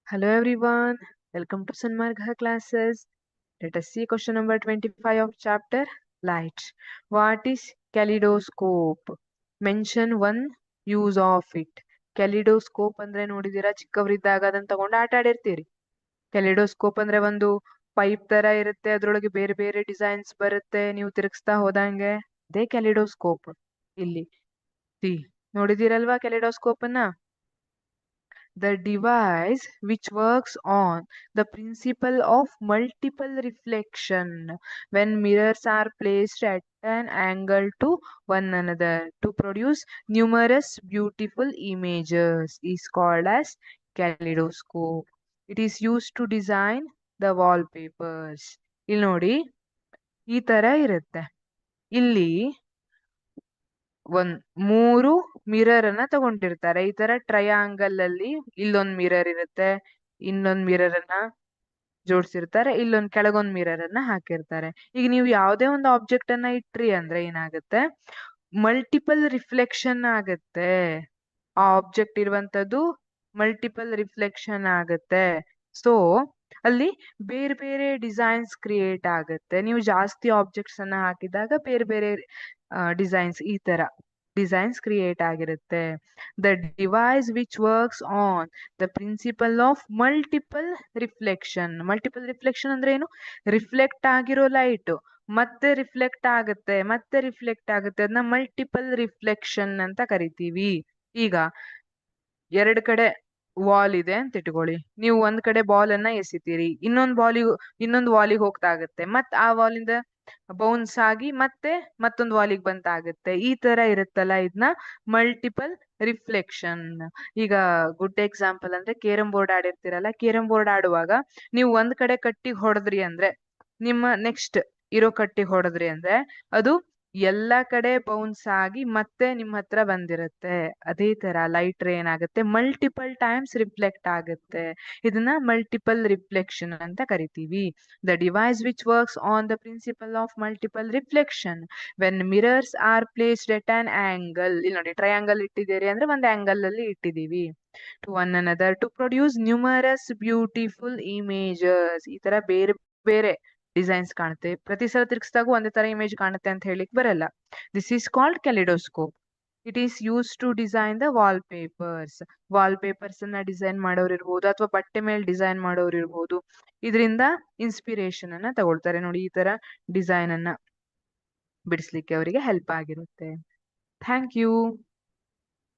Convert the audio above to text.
Hello everyone, welcome to Sanmargha classes. Let us see question number 25 of chapter Light. What is kaleidoscope? Mention one use of it. Kaleidoscope ಅಂದ್ರೆ ನೋಡಿದೀರಾ, ಚಿಕ್ಕವರಿದ್ದಾಗ ಅದನ್ನ ತಗೊಂಡು ಆಟ ಆಡಿರ್ತೀರಿ. Kaleidoscope ಅಂದ್ರೆ ಒಂದು pipe ತರ ಇರುತ್ತೆ, ಅದ್ರೊಳಗೆ ಬೇರೆ ಬೇರೆ ಡಿಸೈನ್ಸ್ ಬರುತ್ತೆ, ನೀವು ತಿರುಗಿಸ್ತಾ ಹೋದಂಗೆ ಅದೇ ಕೆಲಿಡೋಸ್ಕೋಪ್. ಇಲ್ಲಿ ನೋಡಿದಿರಲ್ವಾ ಕೆಲಿಡೋಸ್ಕೋಪ್ ಅನ್ನ? The device which works on the principle of multiple reflection when mirrors are placed at an angle to one another to produce numerous beautiful images is called as kaleidoscope. It is used to design the wallpapers. ಇಲ್ಲಿ ನೋಡಿ, ಈ ತರ ಇರುತ್ತೆ. ಇಲ್ಲಿ ಮೂರು mirror ಅನ್ನ ತಗೊಂಡಿರ್ತಾರೆ. ಈ ತರ ಟ್ರಯಾಂಗಲ್ ಅಲ್ಲಿ ಇಲ್ಲೊಂದ್ ಮಿರರ್ ಇರುತ್ತೆ, ಇನ್ನೊಂದ್ ಮಿರರ್ ಅನ್ನ ಜೋಡಿಸಿರ್ತಾರೆ, ಇಲ್ಲೊಂದ್ ಕೆಳಗೊಂದ್ ಮಿರರ್ ಅನ್ನ ಹಾಕಿರ್ತಾರೆ. ಈಗ ನೀವು ಯಾವ್ದೇ ಒಂದು ಆಬ್ಜೆಕ್ಟ್ ಅನ್ನ ಇಟ್ರಿ ಅಂದ್ರೆ ಏನಾಗುತ್ತೆ, ಮಲ್ಟಿಪಲ್ ರಿಫ್ಲೆಕ್ಷನ್ ಆಗತ್ತೆ. ಆ ಆಬ್ಜೆಕ್ಟ್ ಇರುವಂತದ್ದು ಮಲ್ಟಿಪಲ್ ರಿಫ್ಲೆಕ್ಷನ್ ಆಗತ್ತೆ. ಸೊ ಅಲ್ಲಿ ಬೇರೆ ಬೇರೆ ಡಿಸೈನ್ಸ್ ಕ್ರಿಯೇಟ್ ಆಗತ್ತೆ. ನೀವು ಜಾಸ್ತಿ ಆಬ್ಜೆಕ್ಟ್ಸ್ ಅನ್ನ ಹಾಕಿದಾಗ ಬೇರೆ ಬೇರೆ ಡಿಸೈನ್ಸ್, ಈ ತರ ಡಿಸೈನ್ಸ್ ಕ್ರಿಯೇಟ್ ಆಗಿರುತ್ತೆ. The device which works on the principle of multiple reflection. Multiple reflection ಅಂದ್ರೆ ಏನು? ರಿಫ್ಲೆಕ್ಟ್ ಆಗಿರೋ ಲೈಟ್ ಮತ್ತೆ ರಿಫ್ಲೆಕ್ಟ್ ಆಗುತ್ತೆ, ಮತ್ತೆ ರಿಫ್ಲೆಕ್ಟ್ ಆಗುತ್ತೆ, ಅದನ್ನ ಮಲ್ಟಿಪಲ್ ರಿಫ್ಲೆಕ್ಷನ್ ಅಂತ ಕರಿತೀವಿ. ಈಗ ಎರಡ್ ಕಡೆ ವಾಲ್ ಇದೆ ಅಂತ ಇಟ್ಕೊಳ್ಳಿ. ನೀವು ಒಂದ್ ಕಡೆ ಬಾಲ್ ಅನ್ನ ಎಸಿತೀರಿ, ಇನ್ನೊಂದು ವಾಲಿಗೆ ಹೋಗ್ತಾ ಆಗುತ್ತೆ, ಮತ್ ಆ ವಾಲಿಂದ ಬೌನ್ಸ್ ಆಗಿ ಮತ್ತೆ ಮತ್ತೊಂದು ವಾಲಿಗೆ ಬಂತಾಗುತ್ತೆ. ಈ ತರ ಇರುತ್ತಲ್ಲ, ಇದನ್ನ ಮಲ್ಟಿಪಲ್ ರಿಫ್ಲೆಕ್ಷನ್. ಈಗ ಗುಡ್ ಎಕ್ಸಾಂಪಲ್ ಅಂದ್ರೆ ಕೇರಂ ಬೋರ್ಡ್ ಆಡಿರ್ತೀರಲ್ಲ, ಕೇರಂ ಬೋರ್ಡ್ ಆಡುವಾಗ ನೀವು ಒಂದ್ ಕಡೆ ಕಟ್ಟಿಗೆ ಹೊಡೆದ್ರಿ ಅಂದ್ರೆ, ನಿಮ್ಮ ನೆಕ್ಸ್ಟ್ ಇರೋ ಕಟ್ಟಿಗೆ ಹೊಡೆದ್ರಿ ಅಂದ್ರೆ ಅದು ಎಲ್ಲಾ ಕಡೆ ಬೌನ್ಸ್ ಆಗಿ ಮತ್ತೆ ನಿಮ್ ಹತ್ರ ಬಂದಿರುತ್ತೆ. ಅದೇ ತರ ಲೈಟ್ ರೇ ಏನಾಗುತ್ತೆ, ಮಲ್ಟಿಪಲ್ ಟೈಮ್ಸ್ ರಿಫ್ಲೆಕ್ಟ್ ಆಗುತ್ತೆ. ಇದನ್ನ ಮಲ್ಟಿಪಲ್ ರಿಫ್ಲೆಕ್ಷನ್ ಅಂತ ಕರಿತೀವಿ. The device which works on the principle of multiple reflection when mirrors are placed at an angle. ಇಲ್ಲಿ ನೋಡಿ, ಟ್ರಯಾಂಗಲ್ ಇಟ್ಟಿದ್ದೀರಿ ಅಂದ್ರೆ ಒಂದ್ ಆಂಗಲ್ ಅಲ್ಲಿ ಇಟ್ಟಿದೀವಿ. To one another to produce numerous beautiful images. ಈ ತರ ಬೇರೆ ಬೇರೆ ಡಿಸೈನ್ಸ್ ಕಾಣುತ್ತೆ. ಪ್ರತಿ ಸಲ ತಿರ್ಗಿಸಿದಾಗ ಒಂದೇ ತರ ಇಮೇಜ್ ಕಾಣುತ್ತೆ ಅಂತ ಹೇಳಿಕ್ ಬರಲ್ಲ. This is called kaleidoscope. It is use to design the wall papers. Wall papers ಅನ್ನ ಡಿಸೈನ್ ಮಾಡೋರು ಇರ್ಬೋದು, ಅಥವಾ ಬಟ್ಟೆ ಮೇಲೆ ಡಿಸೈನ್ ಮಾಡೋರು ಇರ್ಬೋದು. ಇದರಿಂದ ಇನ್ಸ್ಪಿರೇಷನ್ ಅನ್ನ ತಗೊಳ್ತಾರೆ. ನೋಡಿ, ಈ ತರ ಡಿಸೈನ್ ಅನ್ನ ಬಿಡಿಸ್ಲಿಕ್ಕೆ ಅವರಿಗೆ ಹೆಲ್ಪ್ ಆಗಿರುತ್ತೆ. Thank you.